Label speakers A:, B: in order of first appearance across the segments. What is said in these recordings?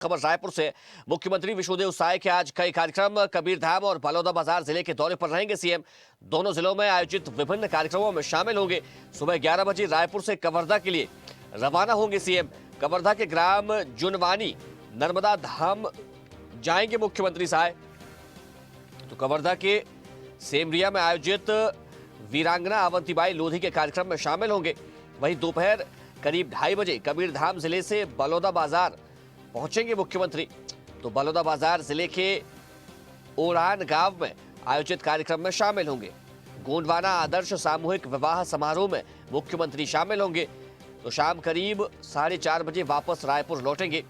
A: खबर रायपुर से। मुख्यमंत्री विष्णुदेव साय के आज कई कार्यक्रम कबीरधाम और बलौदाबाजार जिले के दौरे पर रहेंगे सीएम। दोनों जिलों में आयोजित विभिन्न कार्यक्रमों में शामिल होंगे। सुबह 11 बजे रायपुर से कवर्धा के लिए रवाना होंगे सीएम। कवर्धा के ग्राम जुनवानी नर्मदा धाम जाएंगे मुख्यमंत्री साय। तो कवर्धा के सेमरिया में आयोजित वीरांगना अवंतीबाई लोधी के कार्यक्रम में शामिल होंगे। वहीं दोपहर करीब 2:30 बजे कबीरधाम जिले से बलौदाबाजार पहुंचेंगे मुख्यमंत्री। तो बलौदाबाजार जिले के ओरान गांव में आयोजित कार्यक्रम में शामिल होंगे। गोंडवाना आदर्श सामूहिक विवाह समारोह में मुख्यमंत्री शामिल होंगे। तो शाम करीब 4:30 बजे वापस रायपुर लौटेंगे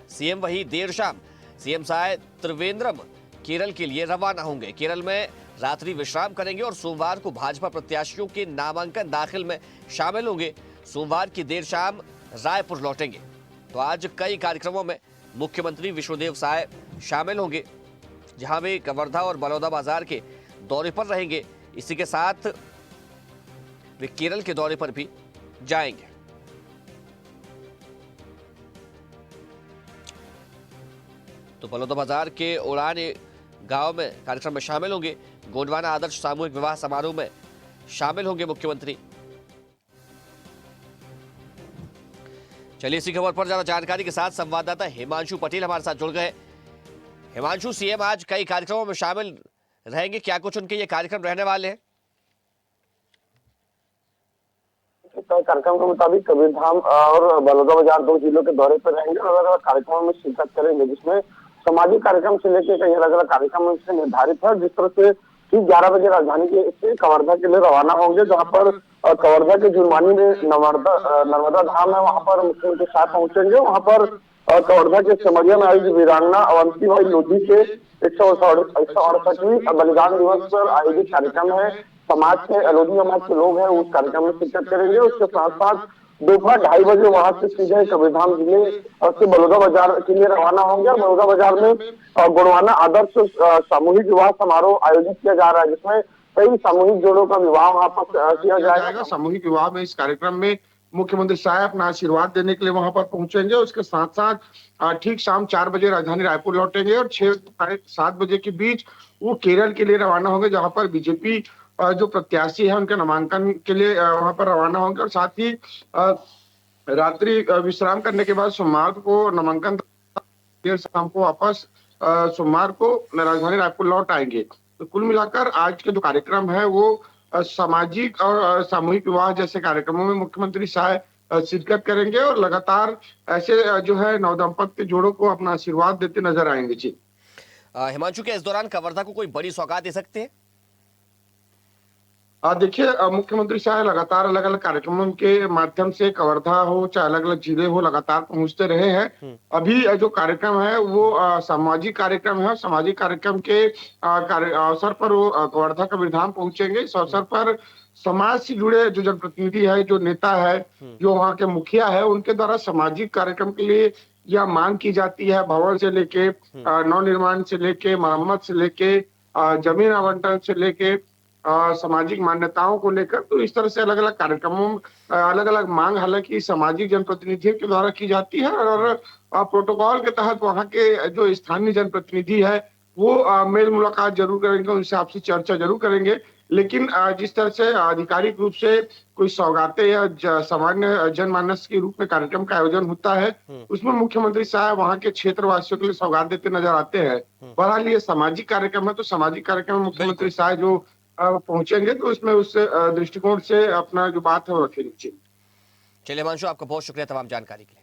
A: सीएम। वही देर शाम सीएम साय त्रिवेंद्रम केरल के लिए रवाना होंगे। केरल में रात्रि विश्राम करेंगे और सोमवार को भाजपा प्रत्याशियों के नामांकन दाखिल में शामिल होंगे। सोमवार की देर शाम रायपुर लौटेंगे। तो आज कई कार्यक्रमों में मुख्यमंत्री विष्णुदेव साय शामिल होंगे, जहां वे कवर्धा और बलौदाबाजार के दौरे पर रहेंगे। इसी के साथ वे केरल के दौरे पर भी जाएंगे। तो बलौदाबाजार के ओरान गांव में कार्यक्रम में शामिल होंगे। गोंडवाना आदर्श सामूहिक विवाह समारोह में शामिल होंगे मुख्यमंत्री। चलिए इसी खबर पर ज्यादा जानकारी के साथ संवाददाता हिमांशु पटेल हमारे साथ जुड़ गए। हिमांशु, सीएम आज कई कार्यक्रमों में शामिल रहेंगे, क्या कुछ उनके ये कार्यक्रम रहने वाले हैं?
B: कार्यक्रम के मुताबिक कबीरधाम और बलौदाबाजार 2 जिलों के दौरे पर रहेंगे और अलग अलग कार्यक्रमों में शिरकत करेंगे, जिसमें सामाजिक कार्यक्रम से लेकर कई अलग अलग कार्यक्रम से निर्धारित है। जिस तरह से ठीक 11 बजे राजधानी से कवर्धा के लिए रवाना होंगे, जहां पर कवर्धा के जुनवानी में नर्मदा धाम है, वहां पर मुख्यमंत्री साथ पहुंचेंगे। वहां पर कवर्धा के सिमरिया में आयोजित वीरांगना अवंतीबाई लोधी के 168वीं बलिदान दिवस पर आयोजित कार्यक्रम है। समाज के लोधी समाज के लोग हैं, उस कार्यक्रम में शिरकत करेंगे। उसके साथ साथ दोपहर 2:30 बजे वहां से सीधे कबीरधाम जिले से बलौदाबाजार के लिए रवाना होंगे और बलौदाबाजार में गोंडवाना आदर्श सामूहिक विवाह समारोह आयोजित किया जा रहा है, जिसमें कई सामूहिक जोड़ों का विवाह वहां पर किया जाएगा।
C: सामूहिक विवाह में इस कार्यक्रम में मुख्यमंत्री साहब अपना आशीर्वाद देने के लिए वहां पर पहुंचेंगे। उसके साथ साथ ठीक शाम 4 बजे राजधानी रायपुर लौटेंगे और 6-7 बजे के बीच वो केरल के लिए रवाना होंगे, जहां पर बीजेपी जो प्रत्याशी है उनके नामांकन के लिए वहां पर रवाना होंगे। और साथ ही रात्रि विश्राम करने के बाद सोमवार को नामांकन देर शाम को वापस सोमवार को राजधानी रायपुर लौट आएंगे। तो कुल मिलाकर आज के जो कार्यक्रम है वो सामाजिक और सामूहिक विवाह जैसे कार्यक्रमों में मुख्यमंत्री साय शिरकत करेंगे और लगातार ऐसे जो है नवदंपत्ति जोड़ों को अपना आशीर्वाद देते नजर आएंगे। जी
A: हिमांशु, के इस दौरान कवर्धा को कोई बड़ी सौगात दे सकते हैं?
C: देखिए, मुख्यमंत्री साहब लगातार अलग अलग कार्यक्रमों के माध्यम से कवर्धा हो चाहे अलग अलग जिले हो लगातार पहुंचते रहे हैं। अभी जो कार्यक्रम है वो सामाजिक कार्यक्रम है। सामाजिक कार्यक्रम के अवसर पर वो कवर्धा कबीरधाम पहुंचेंगे। इस अवसर पर समाज से जुड़े जो जनप्रतिनिधि है, जो नेता है, जो वहाँ के मुखिया है, उनके द्वारा सामाजिक कार्यक्रम के लिए यह मांग की जाती है। भवन से लेके नवनिर्माण से लेके मरम्मत से लेके जमीन आवंटन से लेके सामाजिक मान्यताओं को लेकर, तो इस तरह से अलग अलग कार्यक्रमों में अलग अलग मांग हालांकि सामाजिक जनप्रतिनिधियों के द्वारा की जाती है और प्रोटोकॉल के तहत वहाँ के जो स्थानीय जनप्रतिनिधि है वो मेल मुलाकात जरूर करेंगे, उनसे आपसी चर्चा जरूर करेंगे। लेकिन जिस तरह से आधिकारिक रूप से कोई सौगातें या सामान्य जनमानस के रूप में कार्यक्रम का आयोजन होता है, उसमें मुख्यमंत्री साहब वहाँ के क्षेत्रवासियों के लिए सौगात देते नजर आते हैं। बहरहाल ये सामाजिक कार्यक्रम है, तो सामाजिक कार्यक्रम में मुख्यमंत्री साहब जो पहुंचेंगे तो उसमें उस दृष्टिकोण से अपना जो बात है वो रखेंगे।
A: चलिए हिमांशु, आपका बहुत शुक्रिया तमाम जानकारी के लिए।